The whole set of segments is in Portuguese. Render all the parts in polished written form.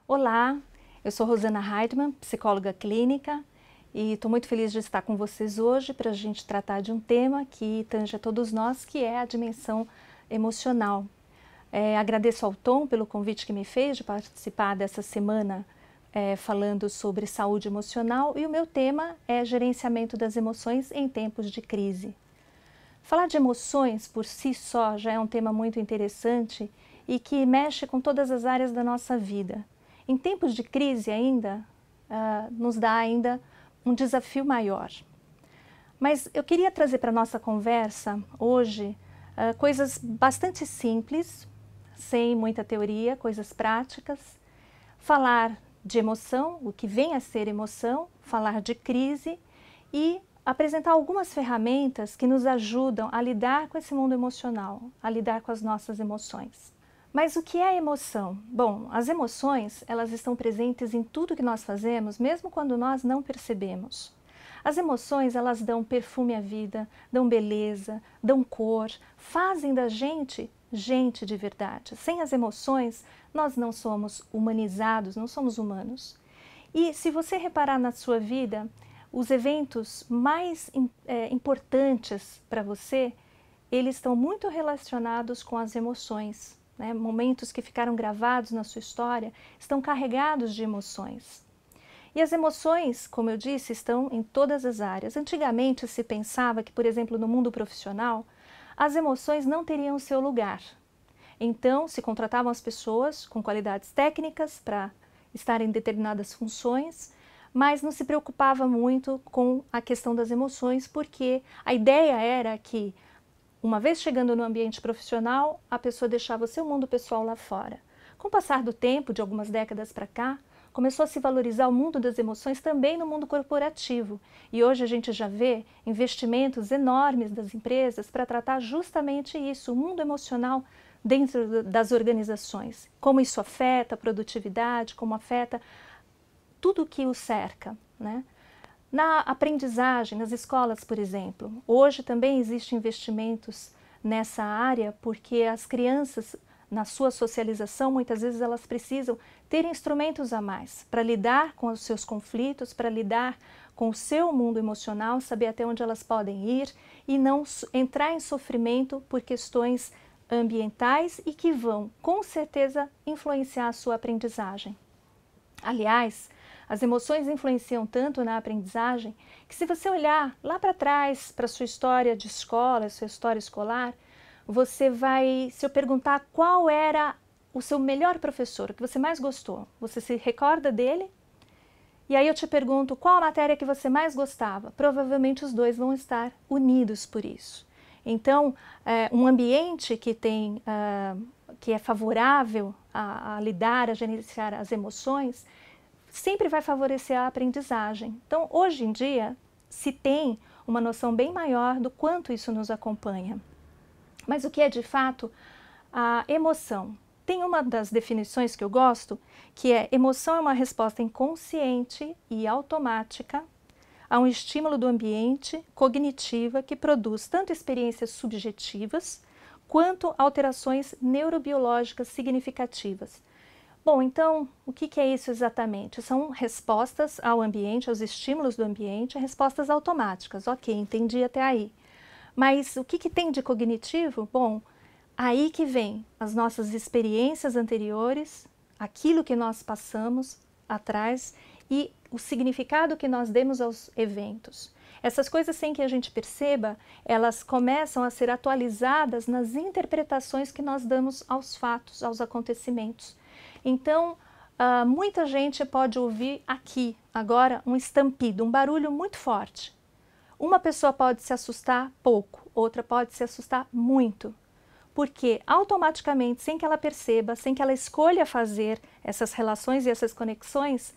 Olá, eu sou Rosana Heidmann, psicóloga clínica, e estou muito feliz de estar com vocês hoje para a gente tratar de um tema que tange a todos nós, que é a dimensão emocional. Agradeço ao Tom pelo convite que me fez de participar dessa semana falando sobre saúde emocional, e o meu tema é gerenciamento das emoções em tempos de crise. Falar de emoções por si só já é um tema muito interessante e que mexe com todas as áreas da nossa vida. Em tempos de crise ainda, nos dá ainda um desafio maior. Mas eu queria trazer para a nossa conversa hoje coisas bastante simples, sem muita teoria, coisas práticas, falar de emoção, o que vem a ser emoção, falar de crise e apresentar algumas ferramentas que nos ajudam a lidar com esse mundo emocional, a lidar com as nossas emoções. Mas o que é emoção? Bom, as emoções, elas estão presentes em tudo que nós fazemos, mesmo quando nós não percebemos. As emoções, elas dão perfume à vida, dão beleza, dão cor, fazem da gente gente de verdade. Sem as emoções, nós não somos humanizados, não somos humanos. E se você reparar na sua vida, os eventos mais importantes para você, eles estão muito relacionados com as emoções. Momentos que ficaram gravados na sua história estão carregados de emoções. E as emoções, como eu disse, estão em todas as áreas. Antigamente se pensava que, por exemplo, no mundo profissional, as emoções não teriam o seu lugar. Então, se contratavam as pessoas com qualidades técnicas para estar em determinadas funções, mas não se preocupava muito com a questão das emoções, porque a ideia era que, uma vez chegando no ambiente profissional, a pessoa deixava o seu mundo pessoal lá fora. Com o passar do tempo, de algumas décadas para cá, começou a se valorizar o mundo das emoções também no mundo corporativo. E hoje a gente já vê investimentos enormes das empresas para tratar justamente isso, o mundo emocional dentro das organizações. Como isso afeta a produtividade, como afeta tudo o que o cerca, né? Na aprendizagem, nas escolas, por exemplo, hoje também existem investimentos nessa área porque as crianças, na sua socialização, muitas vezes elas precisam ter instrumentos a mais para lidar com os seus conflitos, para lidar com o seu mundo emocional, saber até onde elas podem ir e não entrar em sofrimento por questões ambientais e que vão, com certeza, influenciar a sua aprendizagem. Aliás, as emoções influenciam tanto na aprendizagem que, se você olhar lá para trás, para a sua história de escola, sua história escolar, você vai, se eu perguntar qual era o seu melhor professor, o que você mais gostou, você se recorda dele? E aí eu te pergunto qual a matéria que você mais gostava? Provavelmente os dois vão estar unidos por isso. Então, um ambiente que é favorável a lidar, a gerenciar as emoções, sempre vai favorecer a aprendizagem. Então, hoje em dia, se tem uma noção bem maior do quanto isso nos acompanha. Mas o que é de fato a emoção? Tem uma das definições que eu gosto, que é: emoção é uma resposta inconsciente e automática a um estímulo do ambiente, cognitiva, que produz tanto experiências subjetivas quanto alterações neurobiológicas significativas. Bom, então, o que é isso exatamente? São respostas ao ambiente, aos estímulos do ambiente, respostas automáticas. Ok, entendi até aí. Mas o que tem de cognitivo? Bom, aí que vem as nossas experiências anteriores, aquilo que nós passamos atrás e o significado que nós demos aos eventos. Essas coisas, sem que a gente perceba, elas começam a ser atualizadas nas interpretações que nós damos aos fatos, aos acontecimentos. Então, muita gente pode ouvir aqui, agora, um estampido, um barulho muito forte. Uma pessoa pode se assustar pouco, outra pode se assustar muito. Porque automaticamente, sem que ela perceba, sem que ela escolha fazer essas relações e essas conexões,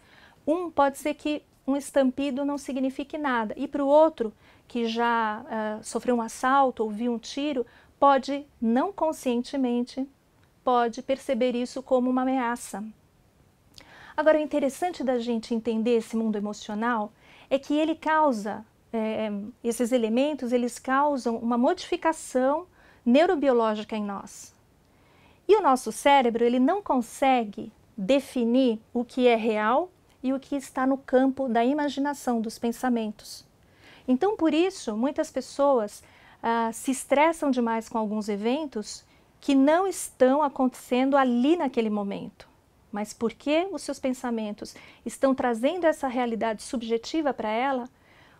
pode ser que um estampido não signifique nada. E para o outro, que já sofreu um assalto, ouviu um tiro, pode, não conscientemente, pode perceber isso como uma ameaça. Agora, o interessante da gente entender esse mundo emocional é que ele causa, esses elementos, eles causam uma modificação neurobiológica em nós. E o nosso cérebro, ele não consegue definir o que é real e o que está no campo da imaginação, dos pensamentos. Então, por isso, muitas pessoas se estressam demais com alguns eventos que não estão acontecendo ali naquele momento. Mas porque os seus pensamentos estão trazendo essa realidade subjetiva para ela,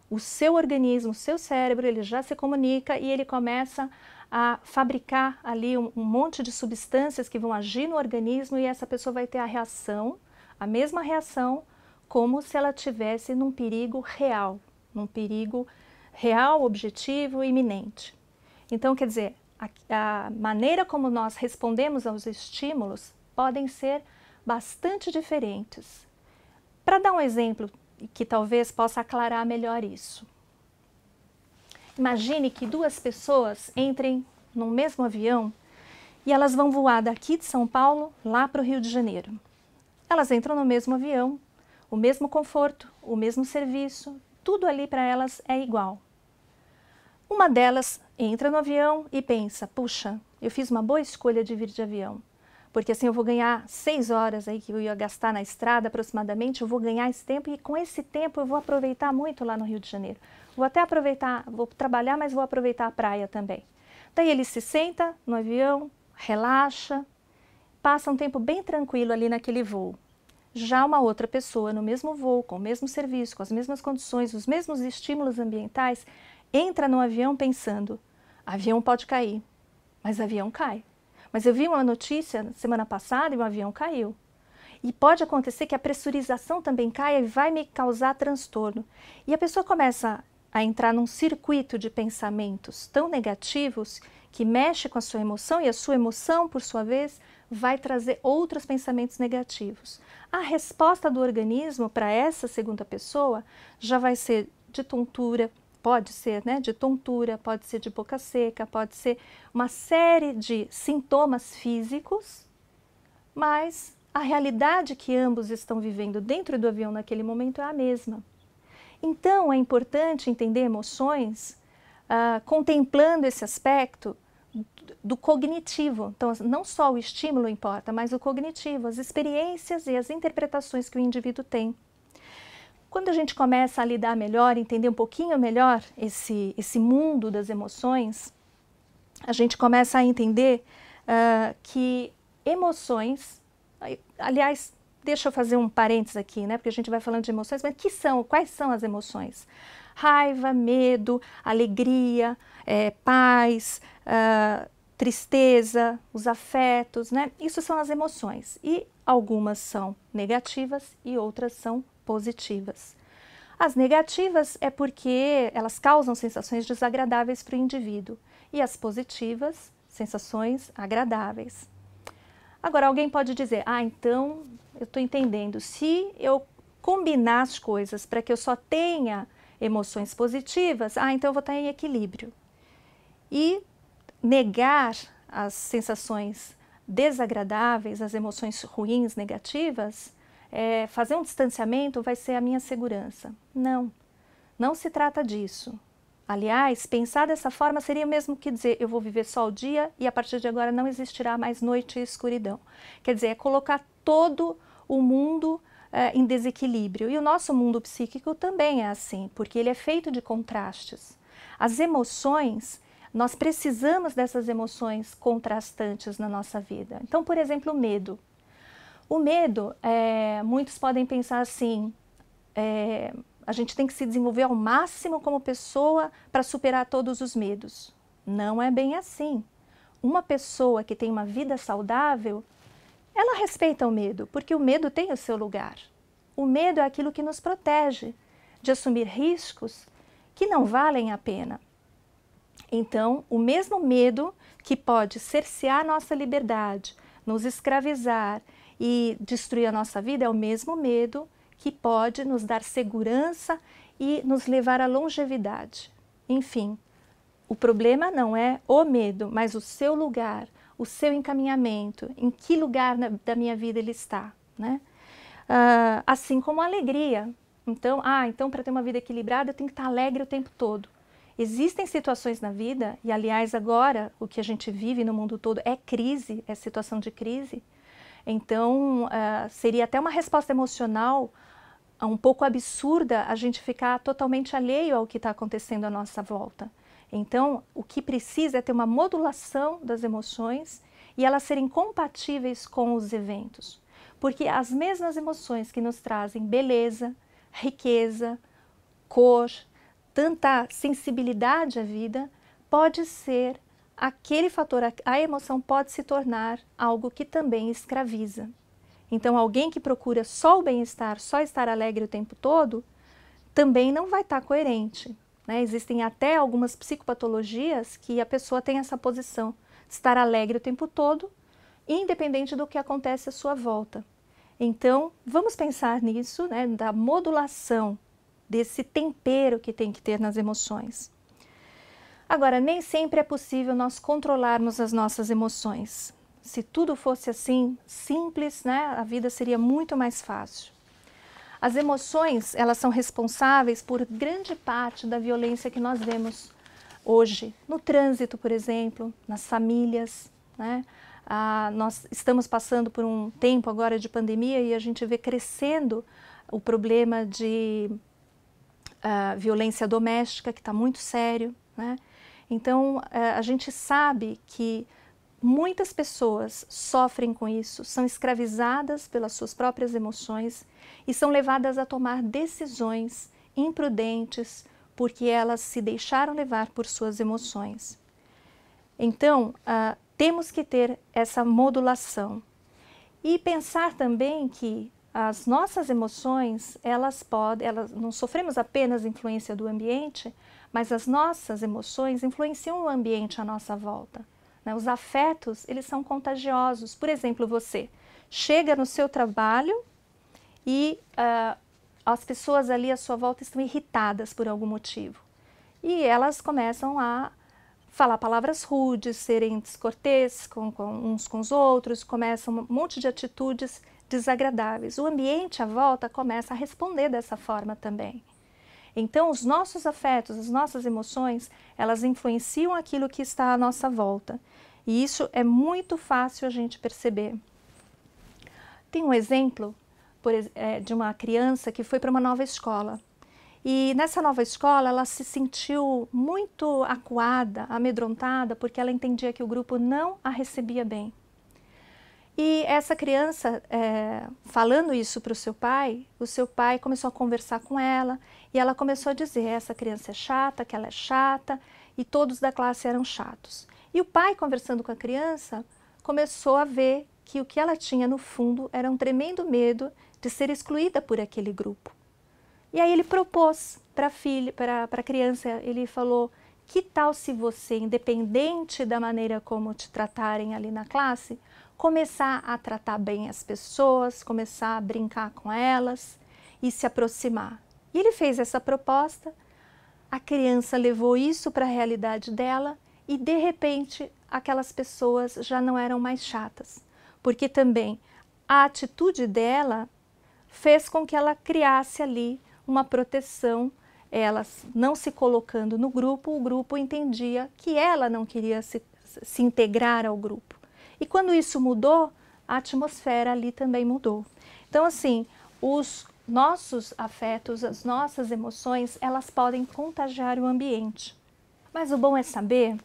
o seu organismo, o seu cérebro, ele já se comunica e ele começa a fabricar ali um monte de substâncias que vão agir no organismo e essa pessoa vai ter a reação, a mesma reação, como se ela estivesse num perigo real, objetivo, iminente. Então, quer dizer, a maneira como nós respondemos aos estímulos podem ser bastante diferentes. Para dar um exemplo que talvez possa aclarar melhor isso. Imagine que duas pessoas entrem no mesmo avião e elas vão voar daqui de São Paulo lá para o Rio de Janeiro. Elas entram no mesmo avião, o mesmo conforto, o mesmo serviço, tudo ali para elas é igual. Uma delas entra no avião e pensa, puxa, eu fiz uma boa escolha de vir de avião, porque assim eu vou ganhar 6 horas aí que eu ia gastar na estrada aproximadamente, eu vou ganhar esse tempo e com esse tempo eu vou aproveitar muito lá no Rio de Janeiro. Vou até aproveitar, vou trabalhar, mas vou aproveitar a praia também. Daí ele se senta no avião, relaxa, passa um tempo bem tranquilo ali naquele voo. Já uma outra pessoa no mesmo voo, com o mesmo serviço, com as mesmas condições, os mesmos estímulos ambientais, entra no avião pensando, avião pode cair, mas avião cai. Mas eu vi uma notícia semana passada e o avião caiu. E pode acontecer que a pressurização também caia e vai me causar transtorno. E a pessoa começa a entrar num circuito de pensamentos tão negativos que mexe com a sua emoção e a sua emoção, por sua vez, vai trazer outros pensamentos negativos. A resposta do organismo para essa segunda pessoa já vai ser de tontura, pode ser, né, de tontura, pode ser de boca seca, pode ser uma série de sintomas físicos, mas a realidade que ambos estão vivendo dentro do avião naquele momento é a mesma. Então, é importante entender emoções contemplando esse aspecto do cognitivo. Então, não só o estímulo importa, mas o cognitivo, as experiências e as interpretações que o indivíduo tem. Quando a gente começa a lidar melhor, entender um pouquinho melhor esse mundo das emoções, a gente começa a entender que emoções, aliás, deixa eu fazer um parênteses aqui, né? Porque a gente vai falando de emoções, mas quais são as emoções? Raiva, medo, alegria, paz, tristeza, os afetos, né? Isso são as emoções. E algumas são negativas e outras são positivas. As negativas é porque elas causam sensações desagradáveis para o indivíduo. E as positivas, sensações agradáveis. Agora, alguém pode dizer, então eu estou entendendo, se eu combinar as coisas para que eu só tenha emoções positivas, então eu vou estar em equilíbrio. E negar as sensações desagradáveis, as emoções ruins, negativas, fazer um distanciamento vai ser a minha segurança. Não, não se trata disso. Aliás, pensar dessa forma seria o mesmo que dizer, eu vou viver só o dia e a partir de agora não existirá mais noite e escuridão. Quer dizer, é colocar todo o mundo em desequilíbrio. E o nosso mundo psíquico também é assim, porque ele é feito de contrastes. As emoções, nós precisamos dessas emoções contrastantes na nossa vida. Então, por exemplo, o medo. O medo, muitos podem pensar assim, a gente tem que se desenvolver ao máximo como pessoa para superar todos os medos. Não é bem assim. Uma pessoa que tem uma vida saudável, ela respeita o medo, porque o medo tem o seu lugar. O medo é aquilo que nos protege de assumir riscos que não valem a pena. Então, o mesmo medo que pode cercear nossa liberdade, nos escravizar e destruir a nossa vida, é o mesmo medo que pode nos dar segurança e nos levar à longevidade. Enfim, o problema não é o medo, mas o seu lugar, o seu encaminhamento, em que lugar da minha vida ele está, né? Assim como a alegria. Então, para ter uma vida equilibrada eu tenho que estar alegre o tempo todo. Existem situações na vida, e aliás agora o que a gente vive no mundo todo é crise, é situação de crise, Então, seria até uma resposta emocional um pouco absurda a gente ficar totalmente alheio ao que está acontecendo à nossa volta. Então, o que precisa é ter uma modulação das emoções e elas serem compatíveis com os eventos. Porque as mesmas emoções que nos trazem beleza, riqueza, cor, tanta sensibilidade à vida, pode ser aquele fator, a emoção pode se tornar algo que também escraviza. Então, alguém que procura só o bem-estar, só estar alegre o tempo todo, também não vai estar coerente, né? Existem até algumas psicopatologias que a pessoa tem essa posição de estar alegre o tempo todo, independente do que acontece à sua volta. Então, vamos pensar nisso, né, da modulação, desse tempero que tem que ter nas emoções. Agora, nem sempre é possível nós controlarmos as nossas emoções. Se tudo fosse assim, simples, né, a vida seria muito mais fácil. As emoções, elas são responsáveis por grande parte da violência que nós vemos hoje, no trânsito, por exemplo, nas famílias, né? Nós estamos passando por um tempo agora de pandemia e a gente vê crescendo o problema de violência doméstica, que está muito sério, né? Então, a gente sabe que muitas pessoas sofrem com isso, são escravizadas pelas suas próprias emoções e são levadas a tomar decisões imprudentes porque elas se deixaram levar por suas emoções. Então, temos que ter essa modulação e pensar também que as nossas emoções, elas não sofremos apenas influência do ambiente, mas as nossas emoções influenciam o ambiente à nossa volta. Os afetos, eles são contagiosos. Por exemplo, você chega no seu trabalho e as pessoas ali à sua volta estão irritadas por algum motivo. E elas começam a falar palavras rudes, serem descorteses uns com os outros, começam um monte de atitudes desagradáveis. O ambiente à volta começa a responder dessa forma também. Então, os nossos afetos, as nossas emoções, elas influenciam aquilo que está à nossa volta. E isso é muito fácil a gente perceber. Tem um exemplo de uma criança que foi para uma nova escola. E nessa nova escola, ela se sentiu muito acuada, amedrontada, porque ela entendia que o grupo não a recebia bem. E essa criança, falando isso para o seu pai começou a conversar com ela e ela começou a dizer, essa criança é chata, que ela é chata, e todos da classe eram chatos. E o pai, conversando com a criança, começou a ver que o que ela tinha no fundo era um tremendo medo de ser excluída por aquele grupo. E aí ele propôs para a criança, ele falou, que tal se você, independente da maneira como te tratarem ali na classe, começar a tratar bem as pessoas, começar a brincar com elas e se aproximar. E ele fez essa proposta, a criança levou isso para a realidade dela e, de repente, aquelas pessoas já não eram mais chatas, porque também a atitude dela fez com que ela criasse ali uma proteção, ela não se colocando no grupo, o grupo entendia que ela não queria se integrar ao grupo. E quando isso mudou, a atmosfera ali também mudou. Então, assim, os nossos afetos, as nossas emoções, elas podem contagiar o ambiente. Mas o bom é saber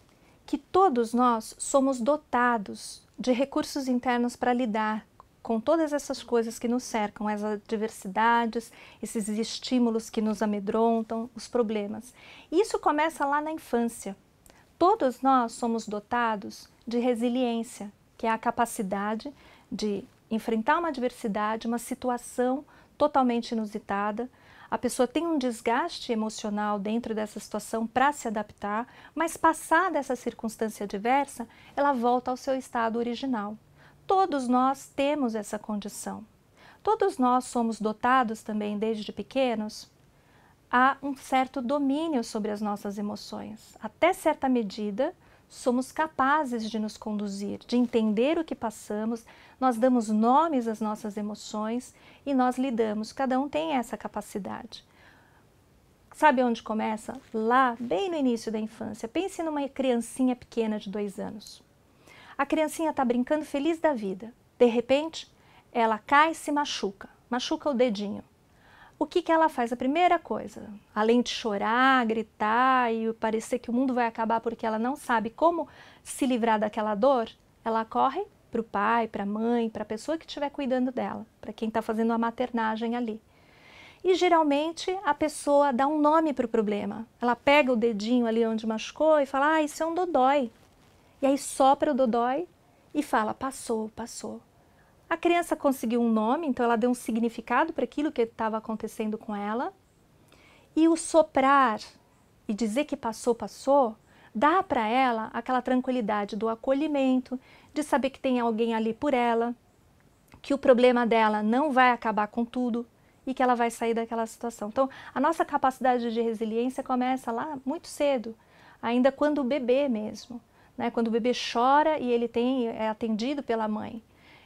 que todos nós somos dotados de recursos internos para lidar com todas essas coisas que nos cercam, as adversidades, esses estímulos que nos amedrontam, os problemas. E isso começa lá na infância. Todos nós somos dotados de resiliência, que é a capacidade de enfrentar uma adversidade, uma situação totalmente inusitada. A pessoa tem um desgaste emocional dentro dessa situação para se adaptar, mas passada essa circunstância adversa, ela volta ao seu estado original. Todos nós temos essa condição. Todos nós somos dotados também, desde pequenos, a um certo domínio sobre as nossas emoções. Até certa medida, somos capazes de nos conduzir, de entender o que passamos, nós damos nomes às nossas emoções e nós lidamos, cada um tem essa capacidade. Sabe onde começa? Lá, bem no início da infância. Pense numa criancinha pequena de 2 anos. A criancinha está brincando feliz da vida. De repente, ela cai e se machuca o dedinho. O que ela faz? A primeira coisa, além de chorar, gritar e parecer que o mundo vai acabar porque ela não sabe como se livrar daquela dor, ela corre para o pai, para a mãe, para a pessoa que estiver cuidando dela, para quem está fazendo a maternagem ali. E geralmente a pessoa dá um nome para o problema. Ela pega o dedinho ali onde machucou e fala, isso é um dodói. E aí sopra o dodói e fala, passou, passou. A criança conseguiu um nome, então ela deu um significado para aquilo que estava acontecendo com ela. E o soprar e dizer que passou, passou, dá para ela aquela tranquilidade do acolhimento, de saber que tem alguém ali por ela, que o problema dela não vai acabar com tudo e que ela vai sair daquela situação. Então, a nossa capacidade de resiliência começa lá muito cedo, ainda quando o bebê mesmo, né? Quando o bebê chora e ele é atendido pela mãe.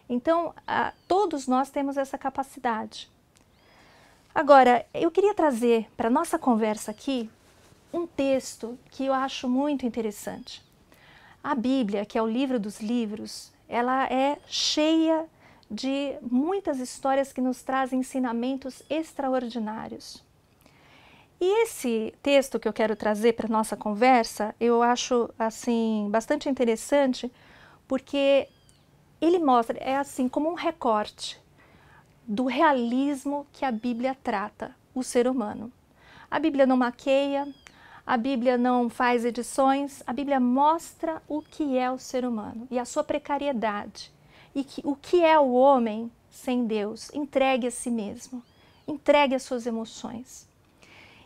Então, todos nós temos essa capacidade. Agora, eu queria trazer para a nossa conversa aqui um texto que eu acho muito interessante. A Bíblia, que é o livro dos livros, ela é cheia de muitas histórias que nos trazem ensinamentos extraordinários. E esse texto que eu quero trazer para a nossa conversa, eu acho assim bastante interessante, porque ele mostra, é assim, como um recorte do realismo que a Bíblia trata o ser humano. A Bíblia não maqueia, a Bíblia não faz edições, a Bíblia mostra o que é o ser humano e a sua precariedade. E o que é o homem sem Deus, entregue a si mesmo, entregue as suas emoções.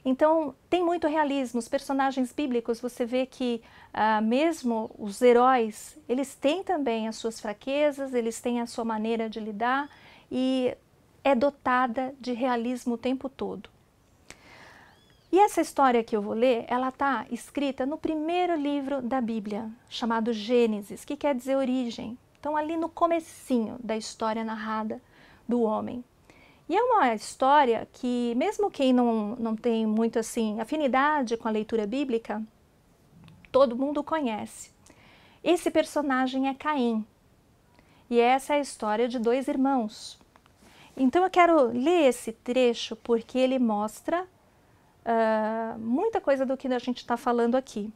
Então, tem muito realismo. Os personagens bíblicos, você vê que mesmo os heróis, eles têm também as suas fraquezas, eles têm a sua maneira de lidar e é dotada de realismo o tempo todo. E essa história que eu vou ler, ela está escrita no primeiro livro da Bíblia, chamado Gênesis, que quer dizer origem. Então, ali no comecinho da história narrada do homem. E é uma história que, mesmo quem não tem muito assim afinidade com a leitura bíblica, todo mundo conhece. Esse personagem é Caim. E essa é a história de dois irmãos. Então eu quero ler esse trecho porque ele mostra muita coisa do que a gente está falando aqui.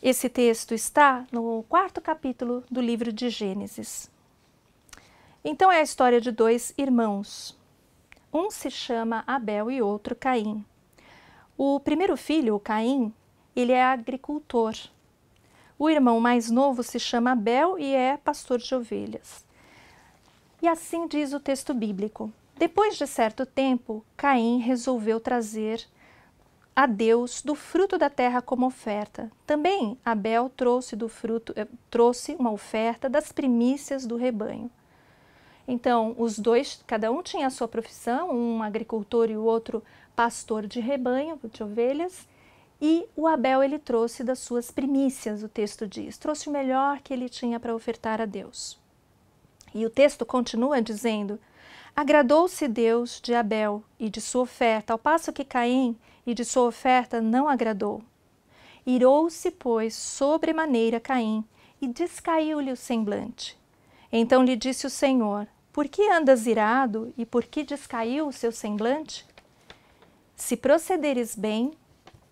Esse texto está no 4º capítulo do livro de Gênesis. Então é a história de dois irmãos. Um se chama Abel e outro Caim. O primeiro filho, o Caim, ele é agricultor. O irmão mais novo se chama Abel e é pastor de ovelhas. E assim diz o texto bíblico. Depois de certo tempo, Caim resolveu trazer a Deus do fruto da terra como oferta. Também Abel trouxe uma oferta das primícias do rebanho. Então, os dois, cada um tinha a sua profissão, um agricultor e o outro pastor de rebanho, de ovelhas, e o Abel ele trouxe das suas primícias, o texto diz, trouxe o melhor que ele tinha para ofertar a Deus. E o texto continua dizendo, agradou-se Deus de Abel e de sua oferta, ao passo que Caim e de sua oferta não agradou. Irou-se, pois, sobremaneira Caim, e descaiu-lhe o semblante. Então lhe disse o Senhor, por que andas irado e por que descaiu o seu semblante? Se procederes bem,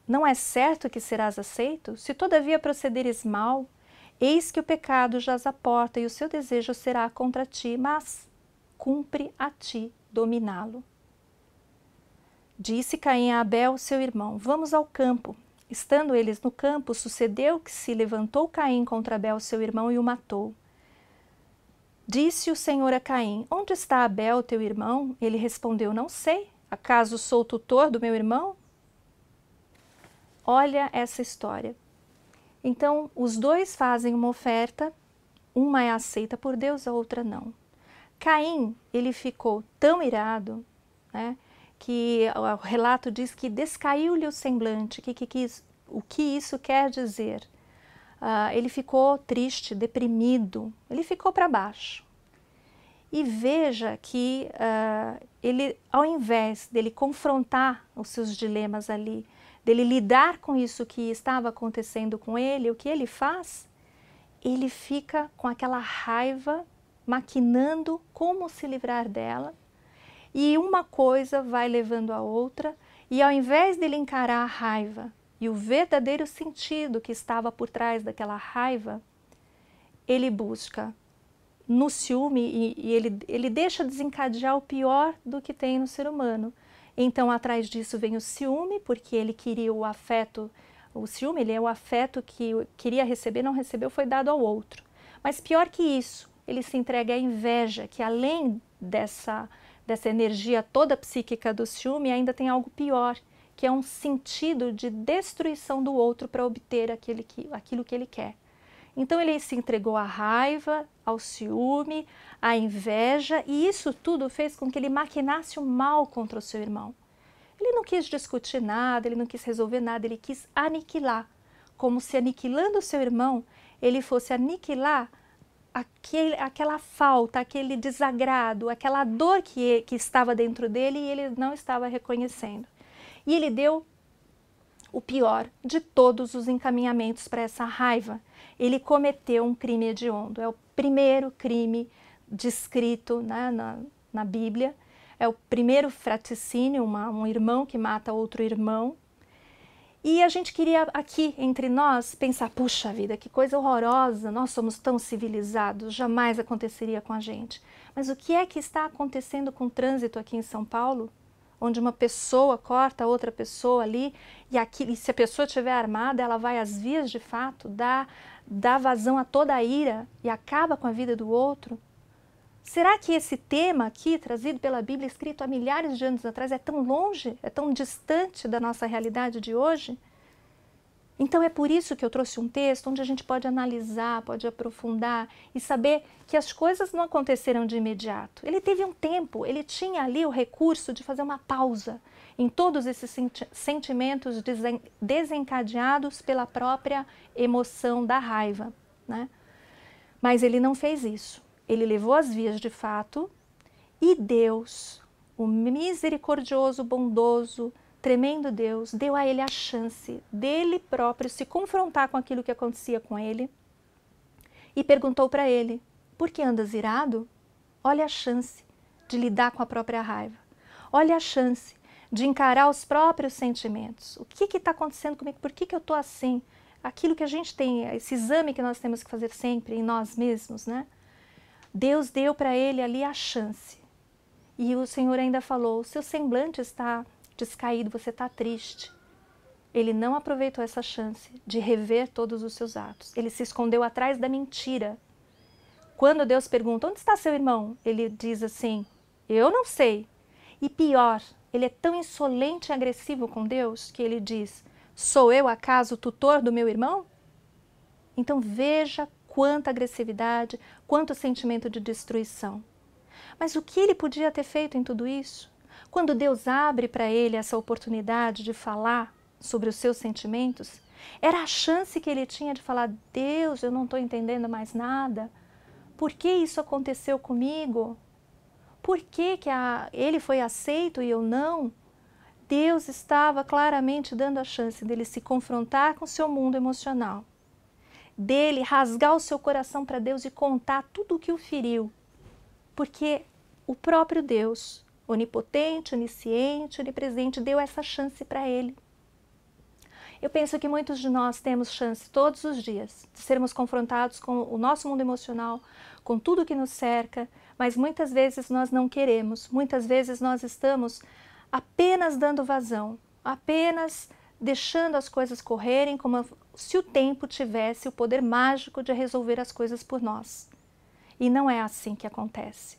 não é certo que serás aceito? Se todavia procederes mal, eis que o pecado jaz à porta e o seu desejo será contra ti, mas cumpre a ti dominá-lo. Disse Caim a Abel, seu irmão, vamos ao campo. Estando eles no campo, sucedeu que se levantou Caim contra Abel, seu irmão, e o matou. Disse o Senhor a Caim, onde está Abel, teu irmão? Ele respondeu, não sei. Acaso sou tutor do meu irmão? Olha essa história. Então, os dois fazem uma oferta, uma é aceita por Deus, a outra não. Caim, ele ficou tão irado, né, que o relato diz que descaiu-lhe o semblante. O que isso quer dizer? Ele ficou triste, deprimido, ele ficou para baixo. E veja que ele, ao invés dele confrontar os seus dilemas ali, dele lidar com isso que estava acontecendo com ele, o que ele faz? Ele fica com aquela raiva maquinando como se livrar dela, e uma coisa vai levando a outra, e ao invés dele encarar a raiva e o verdadeiro sentido que estava por trás daquela raiva, ele busca no ciúme e ele deixa desencadear o pior do que tem no ser humano. Então, atrás disso vem o ciúme, porque ele queria o afeto. O ciúme, ele é o afeto que queria receber, não recebeu, foi dado ao outro. Mas pior que isso, ele se entrega à inveja, que além dessa energia toda psíquica do ciúme, ainda tem algo pior, que é um sentido de destruição do outro para obter aquilo que ele quer. Então ele se entregou à raiva, ao ciúme, à inveja, e isso tudo fez com que ele maquinasse o mal contra o seu irmão. Ele não quis discutir nada, ele não quis resolver nada, ele quis aniquilar, como se aniquilando o seu irmão, ele fosse aniquilar aquela falta, aquele desagrado, aquela dor que estava dentro dele e ele não estava reconhecendo. E ele deu o pior de todos os encaminhamentos para essa raiva. Ele cometeu um crime hediondo. É o primeiro crime descrito, né, na Bíblia. É o primeiro fratricínio, um irmão que mata outro irmão. E a gente queria aqui, entre nós, pensar, puxa vida, que coisa horrorosa, nós somos tão civilizados, jamais aconteceria com a gente. Mas o que é que está acontecendo com o trânsito aqui em São Paulo? Onde uma pessoa corta outra pessoa ali, e se a pessoa estiver armada, ela vai às vias de fato, dá vazão a toda a ira e acaba com a vida do outro. Será que esse tema aqui, trazido pela Bíblia, escrito há milhares de anos atrás, é tão longe, é tão distante da nossa realidade de hoje? Então é por isso que eu trouxe um texto onde a gente pode analisar, pode aprofundar e saber que as coisas não aconteceram de imediato. Ele teve um tempo, ele tinha ali o recurso de fazer uma pausa em todos esses sentimentos desencadeados pela própria emoção da raiva, né? Mas ele não fez isso. Ele levou as vias de fato e Deus, o misericordioso, bondoso, tremendo Deus, deu a ele a chance dele próprio se confrontar com aquilo que acontecia com ele e perguntou para ele, por que andas irado? Olha a chance de lidar com a própria raiva. Olha a chance de encarar os próprios sentimentos. O que está acontecendo comigo? Por que eu estou assim? Aquilo que a gente tem, esse exame que nós temos que fazer sempre em nós mesmos, né? Deus deu para ele ali a chance. E o Senhor ainda falou, o seu semblante está descaído, você está triste. Ele não aproveitou essa chance de rever todos os seus atos. Ele se escondeu atrás da mentira. Quando Deus pergunta, onde está seu irmão? Ele diz assim, eu não sei. E pior, ele é tão insolente e agressivo com Deus que ele diz, sou eu acaso o tutor do meu irmão? Então veja quanta agressividade, quanto sentimento de destruição. Mas o que ele podia ter feito em tudo isso? Quando Deus abre para ele essa oportunidade de falar sobre os seus sentimentos, era a chance que ele tinha de falar, Deus, eu não estou entendendo mais nada. Por que isso aconteceu comigo? Por que ele foi aceito e eu não? Deus estava claramente dando a chance dele se confrontar com o seu mundo emocional, dele rasgar o seu coração para Deus e contar tudo o que o feriu, porque o próprio Deus, onipotente, onisciente, onipresente, deu essa chance para ele. Eu penso que muitos de nós temos chance todos os dias de sermos confrontados com o nosso mundo emocional, com tudo que nos cerca, mas muitas vezes nós não queremos, muitas vezes nós estamos apenas dando vazão, apenas deixando as coisas correrem como se o tempo tivesse o poder mágico de resolver as coisas por nós. E não é assim que acontece.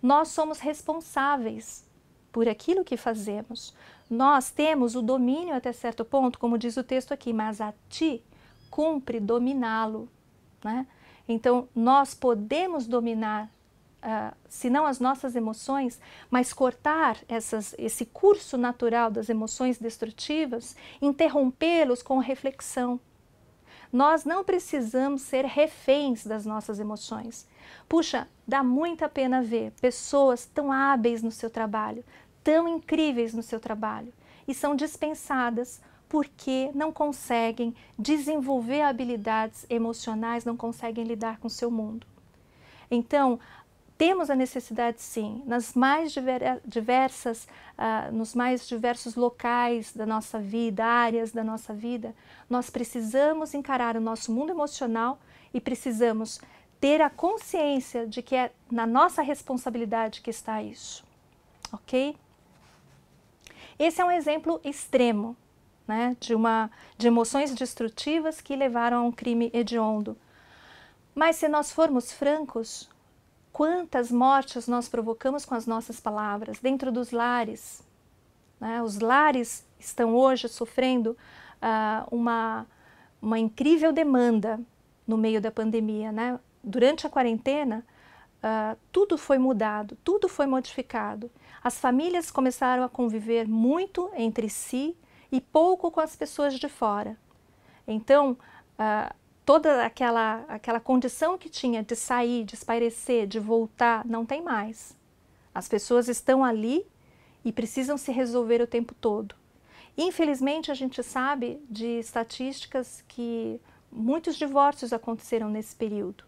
Nós somos responsáveis por aquilo que fazemos. Nós temos o domínio até certo ponto, como diz o texto aqui, mas a ti cumpre dominá-lo, né? Então, nós podemos dominar, se não as nossas emoções, mas cortar esse curso natural das emoções destrutivas, interrompê-los com reflexão. Nós não precisamos ser reféns das nossas emoções. Puxa, dá muita pena ver pessoas tão hábeis no seu trabalho, tão incríveis no seu trabalho, e são dispensadas porque não conseguem desenvolver habilidades emocionais, não conseguem lidar com o seu mundo. Então, temos a necessidade, sim, nos mais diversos locais da nossa vida, áreas da nossa vida, nós precisamos encarar o nosso mundo emocional e precisamos ter a consciência de que é na nossa responsabilidade que está isso, ok? Esse é um exemplo extremo, né, de emoções destrutivas que levaram a um crime hediondo. Mas se nós formos francos, quantas mortes nós provocamos com as nossas palavras dentro dos lares, né? Os lares estão hoje sofrendo uma incrível demanda no meio da pandemia, né? Durante a quarentena, tudo foi mudado, tudo foi modificado. As famílias começaram a conviver muito entre si e pouco com as pessoas de fora. Então, toda aquela condição que tinha de sair, de espairecer, de voltar, não tem mais. As pessoas estão ali e precisam se resolver o tempo todo. Infelizmente, a gente sabe de estatísticas que muitos divórcios aconteceram nesse período.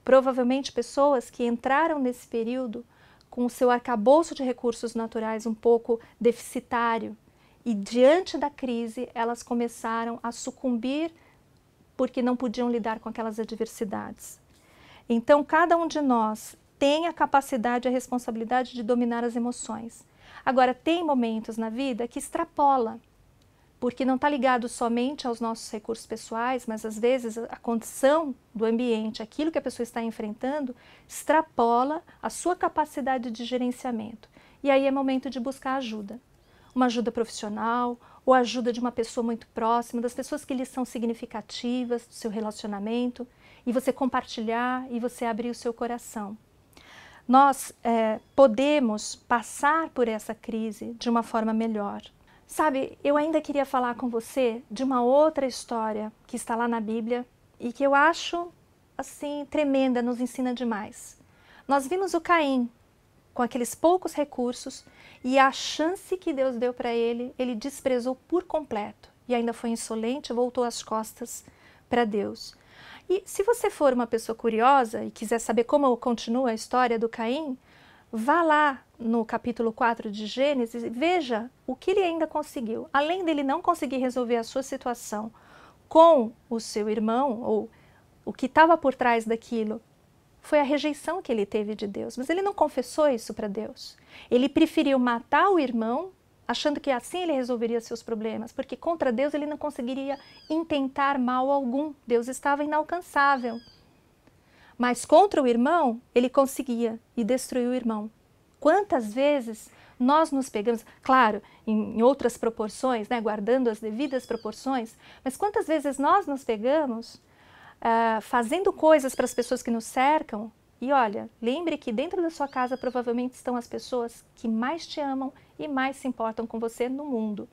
Provavelmente pessoas que entraram nesse período com o seu arcabouço de recursos naturais um pouco deficitário e diante da crise elas começaram a sucumbir porque não podiam lidar com aquelas adversidades. Então, cada um de nós tem a capacidade e a responsabilidade de dominar as emoções. Agora, tem momentos na vida que extrapola, porque não está ligado somente aos nossos recursos pessoais, mas às vezes a condição do ambiente, aquilo que a pessoa está enfrentando, extrapola a sua capacidade de gerenciamento. E aí é momento de buscar ajuda. Uma ajuda profissional, ou a ajuda de uma pessoa muito próxima, das pessoas que lhe são significativas do seu relacionamento, e você compartilhar e você abrir o seu coração. Nós podemos passar por essa crise de uma forma melhor. Sabe, eu ainda queria falar com você de uma outra história que está lá na Bíblia e que eu acho, assim, tremenda, nos ensina demais. Nós vimos o Caim com aqueles poucos recursos e a chance que Deus deu para ele, ele desprezou por completo e ainda foi insolente, voltou as costas para Deus. E se você for uma pessoa curiosa e quiser saber como continua a história do Caim, vá lá no capítulo 4 de Gênesis e veja o que ele ainda conseguiu. Além dele não conseguir resolver a sua situação com o seu irmão, ou o que estava por trás daquilo, foi a rejeição que ele teve de Deus. Mas ele não confessou isso para Deus. Ele preferiu matar o irmão, achando que assim ele resolveria seus problemas, porque contra Deus ele não conseguiria intentar mal algum. Deus estava inalcançável. Mas contra o irmão, ele conseguia e destruiu o irmão. Quantas vezes nós nos pegamos, claro, em outras proporções, né, guardando as devidas proporções, mas quantas vezes nós nos pegamos fazendo coisas para as pessoas que nos cercam, e olha, lembre que dentro da sua casa provavelmente estão as pessoas que mais te amam e mais se importam com você no mundo.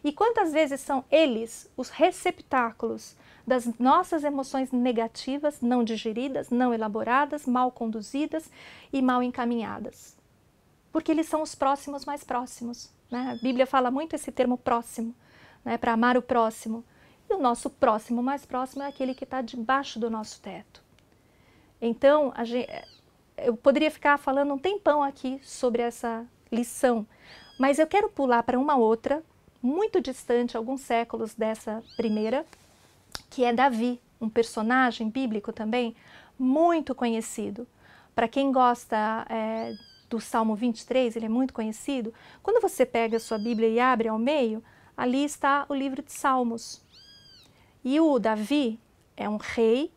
E quantas vezes são eles os receptáculos das nossas emoções negativas, não digeridas, não elaboradas, mal conduzidas e mal encaminhadas. Porque eles são os próximos mais próximos, né? A Bíblia fala muito esse termo próximo, né? Para amar o próximo. E o nosso próximo mais próximo é aquele que está debaixo do nosso teto. Então, eu poderia ficar falando um tempão aqui sobre essa lição, mas eu quero pular para uma outra, muito distante, alguns séculos dessa primeira, que é Davi, um personagem bíblico também muito conhecido. Para quem gosta do Salmo 23, ele é muito conhecido. Quando você pega a sua Bíblia e abre ao meio, ali está o livro de Salmos. E o Davi é um rei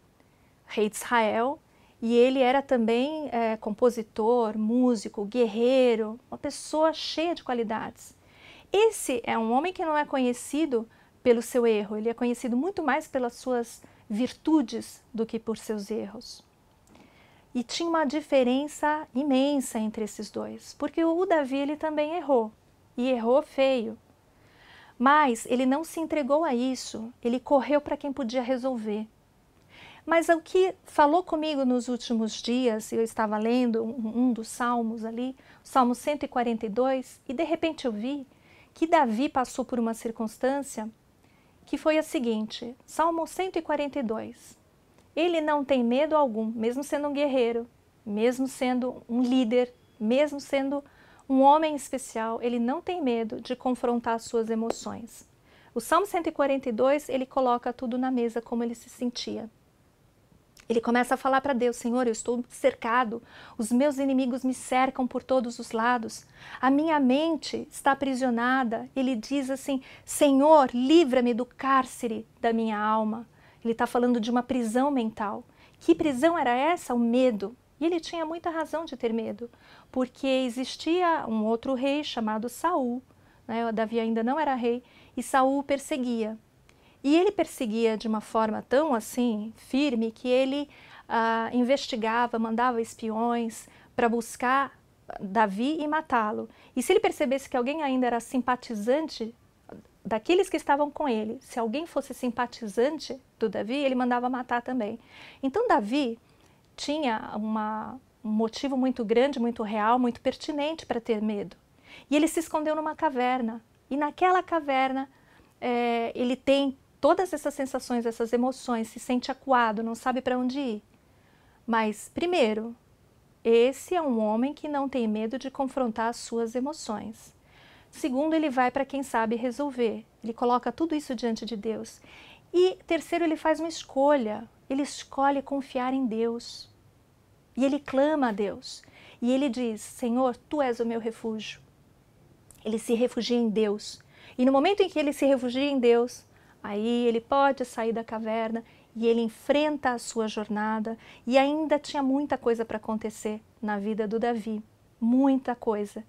de Israel, e ele era também compositor, músico, guerreiro, uma pessoa cheia de qualidades. Esse é um homem que não é conhecido pelo seu erro, ele é conhecido muito mais pelas suas virtudes do que por seus erros. E tinha uma diferença imensa entre esses dois, porque o Davi ele também errou, e errou feio. Mas ele não se entregou a isso, ele correu para quem podia resolver. Mas o que falou comigo nos últimos dias, eu estava lendo um dos salmos ali, o Salmo 142, e de repente eu vi que Davi passou por uma circunstância que foi a seguinte, Salmo 142. Ele não tem medo algum, mesmo sendo um guerreiro. mesmo sendo um líder, mesmo sendo um homem especial, ele não tem medo de confrontar as suas emoções. O Salmo 142, ele coloca tudo na mesa, como ele se sentia. Ele começa a falar para Deus: Senhor, eu estou cercado, os meus inimigos me cercam por todos os lados, a minha mente está aprisionada. Ele diz assim: Senhor, livra-me do cárcere da minha alma. Ele está falando de uma prisão mental. Que prisão era essa? O medo. E ele tinha muita razão de ter medo, porque existia um outro rei chamado Saul, né? Davi ainda não era rei, e Saul o perseguia. E ele perseguia de uma forma tão assim, firme, que ele investigava, mandava espiões para buscar Davi e matá-lo. E se ele percebesse que alguém ainda era simpatizante daqueles que estavam com ele, se alguém fosse simpatizante do Davi, ele mandava matar também. Então Davi tinha um motivo muito grande, muito real, muito pertinente para ter medo. E ele se escondeu numa caverna. E naquela caverna ele tem todas essas sensações, essas emoções, se sente acuado, não sabe para onde ir. Mas, primeiro, esse é um homem que não tem medo de confrontar as suas emoções. Segundo, ele vai para quem sabe resolver. Ele coloca tudo isso diante de Deus. E, terceiro, ele faz uma escolha. Ele escolhe confiar em Deus. E ele clama a Deus. E ele diz: Senhor, Tu és o meu refúgio. Ele se refugia em Deus. E no momento em que ele se refugia em Deus, aí ele pode sair da caverna e ele enfrenta a sua jornada. E ainda tinha muita coisa para acontecer na vida do Davi. Muita coisa.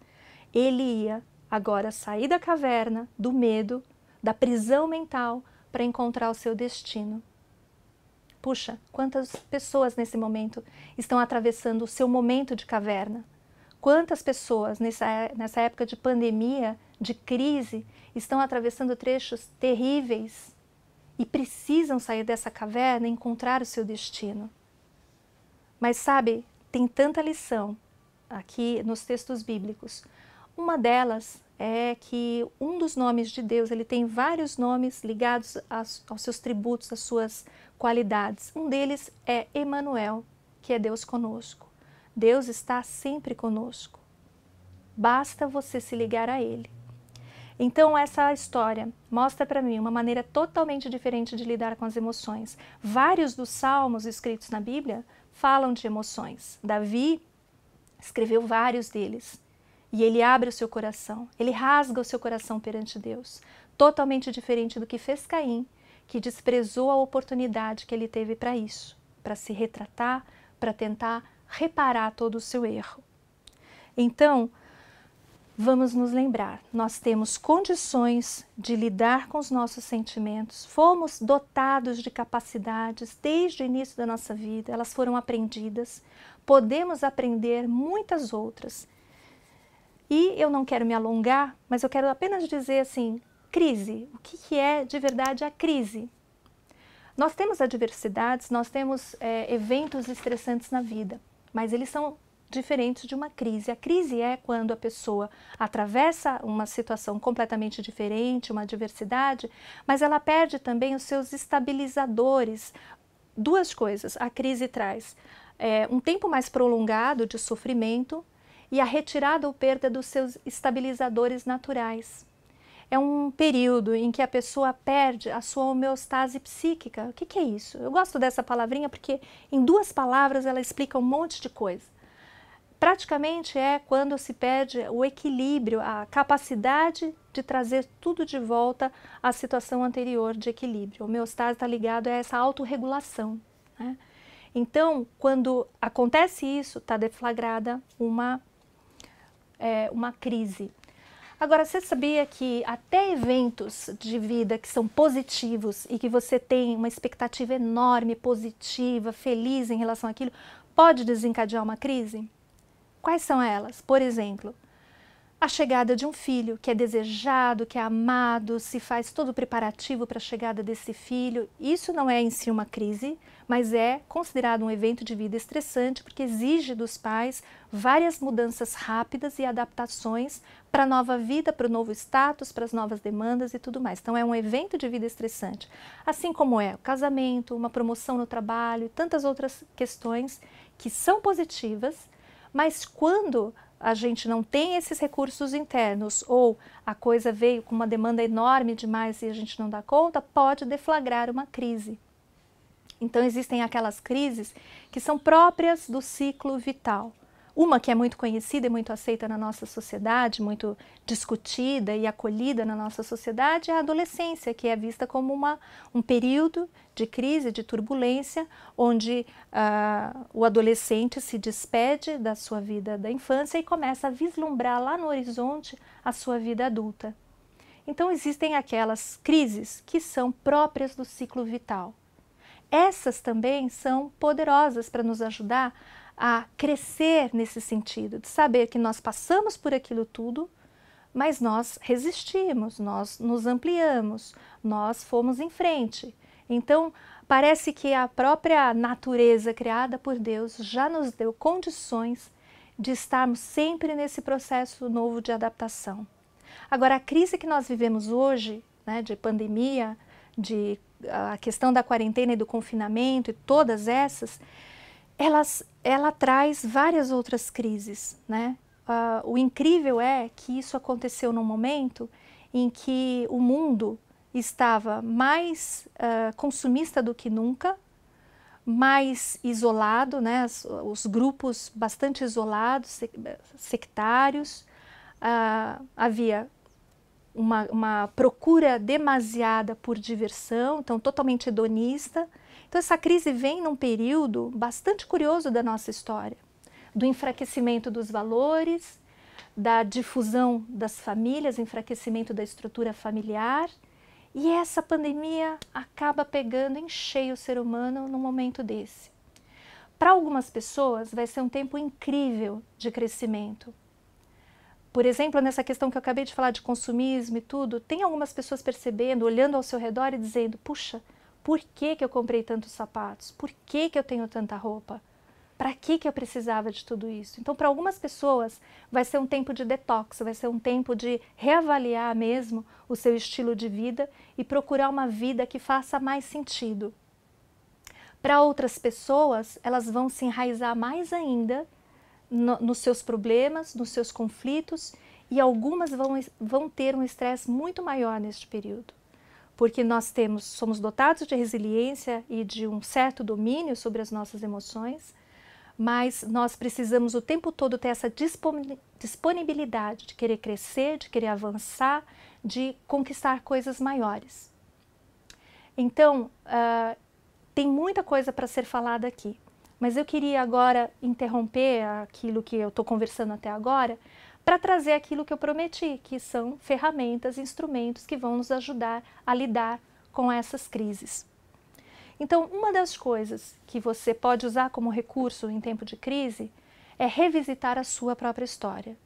Ele ia agora sair da caverna, do medo, da prisão mental, para encontrar o seu destino. Puxa, quantas pessoas nesse momento estão atravessando o seu momento de caverna? Quantas pessoas nessa época de pandemia, de crise, estão atravessando trechos terríveis e precisam sair dessa caverna e encontrar o seu destino? Mas sabe, tem tanta lição aqui nos textos bíblicos. Uma delas é que um dos nomes de Deus, ele tem vários nomes ligados aos seus tributos, às suas qualidades. Um deles é Emanuel, que é Deus conosco. Deus está sempre conosco. Basta você se ligar a Ele. Então essa história mostra para mim uma maneira totalmente diferente de lidar com as emoções. Vários dos salmos escritos na Bíblia falam de emoções. Davi escreveu vários deles. E ele abre o seu coração, ele rasga o seu coração perante Deus. Totalmente diferente do que fez Caim, que desprezou a oportunidade que ele teve para isso, para se retratar, para tentar reparar todo o seu erro. Então, vamos nos lembrar, nós temos condições de lidar com os nossos sentimentos, fomos dotados de capacidades desde o início da nossa vida, elas foram aprendidas, podemos aprender muitas outras. E eu não quero me alongar, mas eu quero apenas dizer assim, crise, o que é de verdade a crise? Nós temos adversidades, nós temos eventos estressantes na vida, mas eles são diferentes de uma crise. A crise é quando a pessoa atravessa uma situação completamente diferente, uma adversidade, mas ela perde também os seus estabilizadores. Duas coisas a crise traz: um tempo mais prolongado de sofrimento e a retirada ou perda dos seus estabilizadores naturais. É um período em que a pessoa perde a sua homeostase psíquica. O que é isso? Eu gosto dessa palavrinha porque em duas palavras ela explica um monte de coisa. Praticamente é quando se perde o equilíbrio, a capacidade de trazer tudo de volta à situação anterior de equilíbrio. A homeostase está ligado a essa autorregulação, né? Então, quando acontece isso, está deflagrada uma crise. Agora, você sabia que até eventos de vida que são positivos e que você tem uma expectativa enorme, positiva, feliz em relação àquilo, pode desencadear uma crise? Quais são elas? Por exemplo, a chegada de um filho que é desejado, que é amado, se faz todo o preparativo para a chegada desse filho. Isso não é em si uma crise, mas é considerado um evento de vida estressante porque exige dos pais várias mudanças rápidas e adaptações para a nova vida, para o novo status, para as novas demandas e tudo mais. Então é um evento de vida estressante, assim como é o casamento, uma promoção no trabalho e tantas outras questões que são positivas, mas quando a gente não tem esses recursos internos ou a coisa veio com uma demanda enorme demais e a gente não dá conta, pode deflagrar uma crise. Então existem aquelas crises que são próprias do ciclo vital. Uma que é muito conhecida e muito aceita na nossa sociedade, muito discutida e acolhida na nossa sociedade, é a adolescência, que é vista como um período de crise, de turbulência, onde o adolescente se despede da sua vida da infância e começa a vislumbrar lá no horizonte a sua vida adulta. Então existem aquelas crises que são próprias do ciclo vital. Essas também são poderosas para nos ajudar a crescer nesse sentido, de saber que nós passamos por aquilo tudo, mas nós resistimos, nós nos ampliamos, nós fomos em frente. Então, parece que a própria natureza criada por Deus já nos deu condições de estarmos sempre nesse processo novo de adaptação. Agora, a crise que nós vivemos hoje, né, de pandemia, a questão da quarentena e do confinamento e todas essas, ela traz várias outras crises, né? O incrível é que isso aconteceu num momento em que o mundo estava mais consumista do que nunca, mais isolado, né? Os grupos bastante isolados, sectários, havia uma procura demasiada por diversão, então totalmente hedonista. Então essa crise vem num período bastante curioso da nossa história, do enfraquecimento dos valores, da difusão das famílias, enfraquecimento da estrutura familiar, e essa pandemia acaba pegando em cheio o ser humano num momento desse. Para algumas pessoas vai ser um tempo incrível de crescimento. Por exemplo, nessa questão que eu acabei de falar de consumismo e tudo, tem algumas pessoas percebendo, olhando ao seu redor e dizendo, puxa, por que eu comprei tantos sapatos? Por que eu tenho tanta roupa? Para que eu precisava de tudo isso? Então, para algumas pessoas, vai ser um tempo de detox, vai ser um tempo de reavaliar mesmo o seu estilo de vida e procurar uma vida que faça mais sentido. Para outras pessoas, elas vão se enraizar mais ainda nos seus problemas, nos seus conflitos, e algumas vão ter um estresse muito maior neste período. Porque nós somos dotados de resiliência e de um certo domínio sobre as nossas emoções, mas nós precisamos o tempo todo ter essa disponibilidade de querer crescer, de querer avançar, de conquistar coisas maiores. Então, tem muita coisa para ser falada aqui, mas eu queria agora interromper aquilo que eu estou conversando até agora para trazer aquilo que eu prometi, que são ferramentas, instrumentos que vão nos ajudar a lidar com essas crises. Então, uma das coisas que você pode usar como recurso em tempo de crise é revisitar a sua própria história.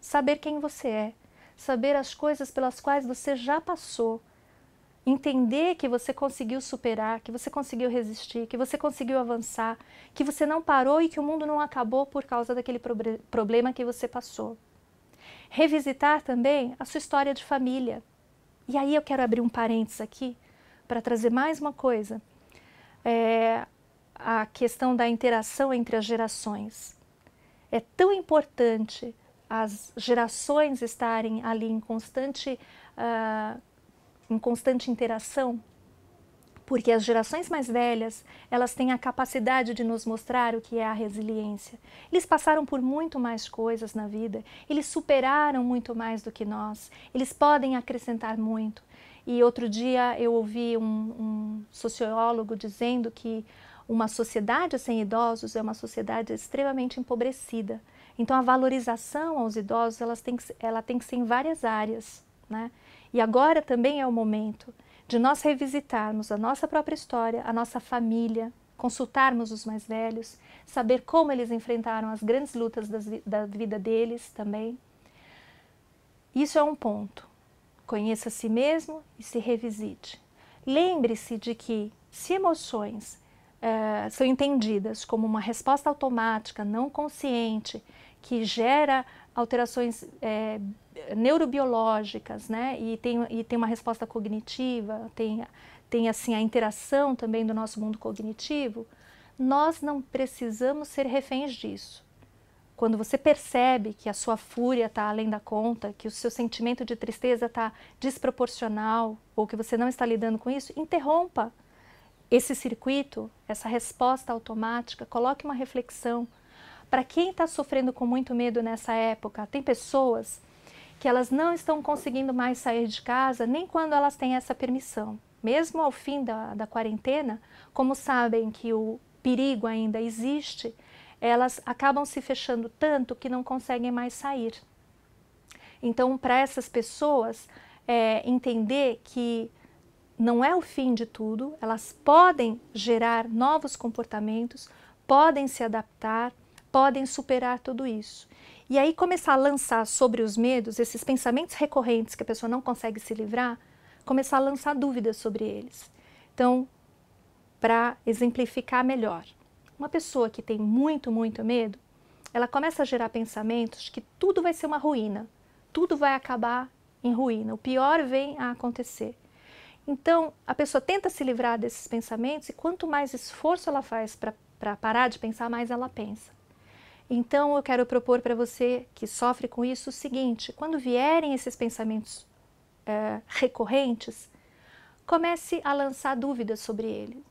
Saber quem você é, saber as coisas pelas quais você já passou, entender que você conseguiu superar, que você conseguiu resistir, que você conseguiu avançar, que você não parou e que o mundo não acabou por causa daquele problema que você passou. Revisitar também a sua história de família. E aí eu quero abrir um parênteses aqui para trazer mais uma coisa. A questão da interação entre as gerações. É tão importante as gerações estarem ali em constante interação, porque as gerações mais velhas, elas têm a capacidade de nos mostrar o que é a resiliência. Eles passaram por muito mais coisas na vida, eles superaram muito mais do que nós, eles podem acrescentar muito. E outro dia eu ouvi um sociólogo dizendo que uma sociedade sem idosos é uma sociedade extremamente empobrecida. Então a valorização aos idosos, ela tem que ser em várias áreas, né? E agora também é o momento de nós revisitarmos a nossa própria história, a nossa família, consultarmos os mais velhos, saber como eles enfrentaram as grandes lutas da vida deles também. Isso é um ponto. Conheça a si mesmo e se revisite. Lembre-se de que se emoções são entendidas como uma resposta automática, não consciente, que gera alterações neurobiológicas, né? E tem uma resposta cognitiva, tem assim a interação também do nosso mundo cognitivo, nós não precisamos ser reféns disso. Quando você percebe que a sua fúria está além da conta, que o seu sentimento de tristeza está desproporcional, ou que você não está lidando com isso, interrompa esse circuito, essa resposta automática, coloque uma reflexão. Para quem está sofrendo com muito medo nessa época, tem pessoas que elas não estão conseguindo mais sair de casa, nem quando elas têm essa permissão. Mesmo ao fim da quarentena, como sabem que o perigo ainda existe, elas acabam se fechando tanto que não conseguem mais sair. Então, para essas pessoas, entender que não é o fim de tudo, elas podem gerar novos comportamentos, podem se adaptar, podem superar tudo isso. E aí começar a lançar sobre os medos, esses pensamentos recorrentes que a pessoa não consegue se livrar, começar a lançar dúvidas sobre eles. Então, para exemplificar melhor, uma pessoa que tem muito medo, ela começa a gerar pensamentos que tudo vai ser uma ruína, tudo vai acabar em ruína, o pior vem a acontecer. Então, a pessoa tenta se livrar desses pensamentos e quanto mais esforço ela faz para parar de pensar, mais ela pensa. Então, eu quero propor para você que sofre com isso o seguinte: quando vierem esses pensamentos recorrentes, comece a lançar dúvidas sobre ele.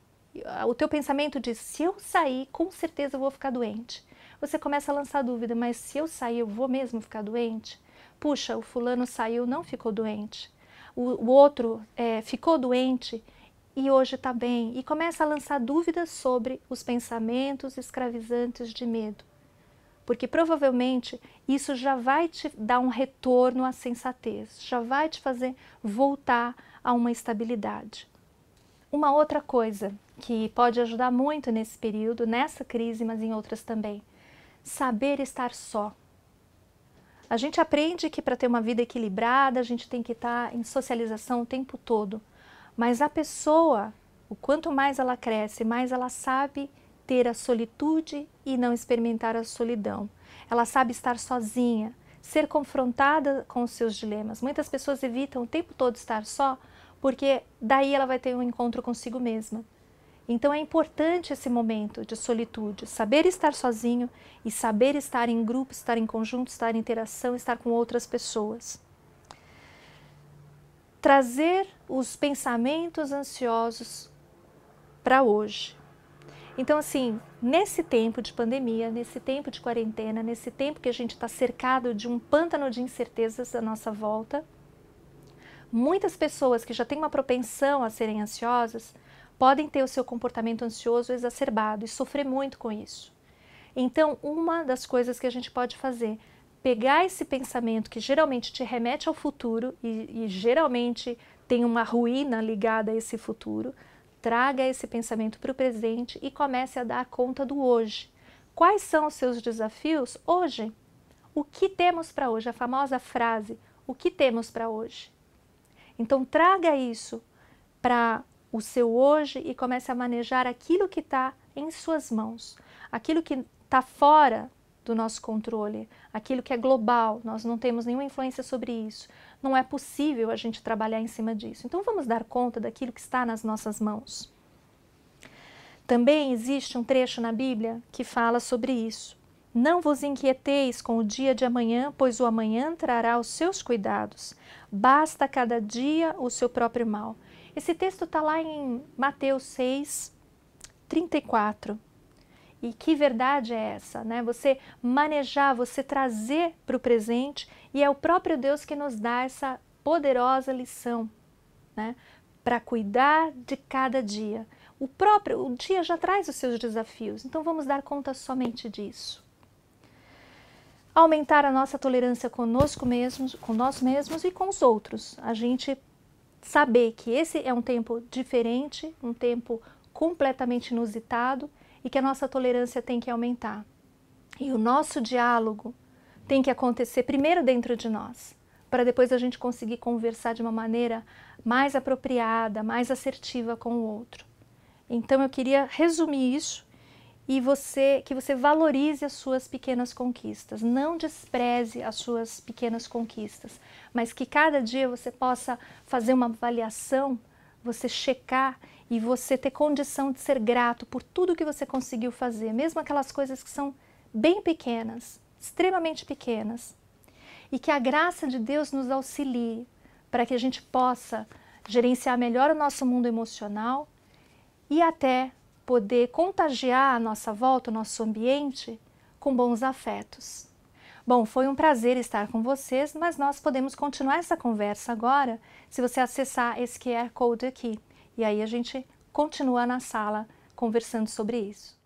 O teu pensamento diz, se eu sair, com certeza eu vou ficar doente. Você começa a lançar dúvida, mas se eu sair, eu vou mesmo ficar doente? Puxa, o fulano saiu, não ficou doente. O outro ficou doente e hoje está bem. E começa a lançar dúvidas sobre os pensamentos escravizantes de medo. Porque provavelmente isso já vai te dar um retorno à sensatez, já vai te fazer voltar a uma estabilidade. Uma outra coisa que pode ajudar muito nesse período, nessa crise, mas em outras também, saber estar só. A gente aprende que para ter uma vida equilibrada, a gente tem que estar em socialização o tempo todo, mas a pessoa, o quanto mais ela cresce, mais ela sabe ter a solitude e não experimentar a solidão. Ela sabe estar sozinha, ser confrontada com os seus dilemas. Muitas pessoas evitam o tempo todo estar só, porque daí ela vai ter um encontro consigo mesma. Então é importante esse momento de solitude, saber estar sozinho e saber estar em grupo, estar em conjunto, estar em interação, estar com outras pessoas. Trazer os pensamentos ansiosos para hoje. Então, assim, nesse tempo de pandemia, nesse tempo de quarentena, nesse tempo que a gente está cercado de um pântano de incertezas à nossa volta, muitas pessoas que já têm uma propensão a serem ansiosas podem ter o seu comportamento ansioso exacerbado e sofrer muito com isso. Então, uma das coisas que a gente pode fazer, pegar esse pensamento que geralmente te remete ao futuro e geralmente tem uma ruína ligada a esse futuro, traga esse pensamento para o presente e comece a dar conta do hoje. Quais são os seus desafios hoje? O que temos para hoje? A famosa frase, o que temos para hoje? Então traga isso para o seu hoje e comece a manejar aquilo que está em suas mãos, aquilo que está fora do nosso controle, aquilo que é global, nós não temos nenhuma influência sobre isso, não é possível a gente trabalhar em cima disso. Então vamos dar conta daquilo que está nas nossas mãos. Também existe um trecho na Bíblia que fala sobre isso. Não vos inquieteis com o dia de amanhã, pois o amanhã trará os seus cuidados. Basta cada dia o seu próprio mal. Esse texto está lá em Mateus 6, 34. E que verdade é essa, né? Você manejar, você trazer para o presente, e é o próprio Deus que nos dá essa poderosa lição, né? Para cuidar de cada dia. O dia já traz os seus desafios, então vamos dar conta somente disso. Aumentar a nossa tolerância conosco mesmos, com nós mesmos e com os outros. A gente saber que esse é um tempo diferente, um tempo completamente inusitado e que a nossa tolerância tem que aumentar. E o nosso diálogo tem que acontecer primeiro dentro de nós, para depois a gente conseguir conversar de uma maneira mais apropriada, mais assertiva com o outro. Então eu queria resumir isso e que você valorize as suas pequenas conquistas, não despreze as suas pequenas conquistas, mas que cada dia você possa fazer uma avaliação, você checar e você ter condição de ser grato por tudo que você conseguiu fazer, mesmo aquelas coisas que são bem pequenas, extremamente pequenas. E que a graça de Deus nos auxilie para que a gente possa gerenciar melhor o nosso mundo emocional e até poder contagiar à nossa volta, o nosso ambiente, com bons afetos. Bom, foi um prazer estar com vocês, mas nós podemos continuar essa conversa agora se você acessar esse QR Code aqui. E aí a gente continua na sala conversando sobre isso.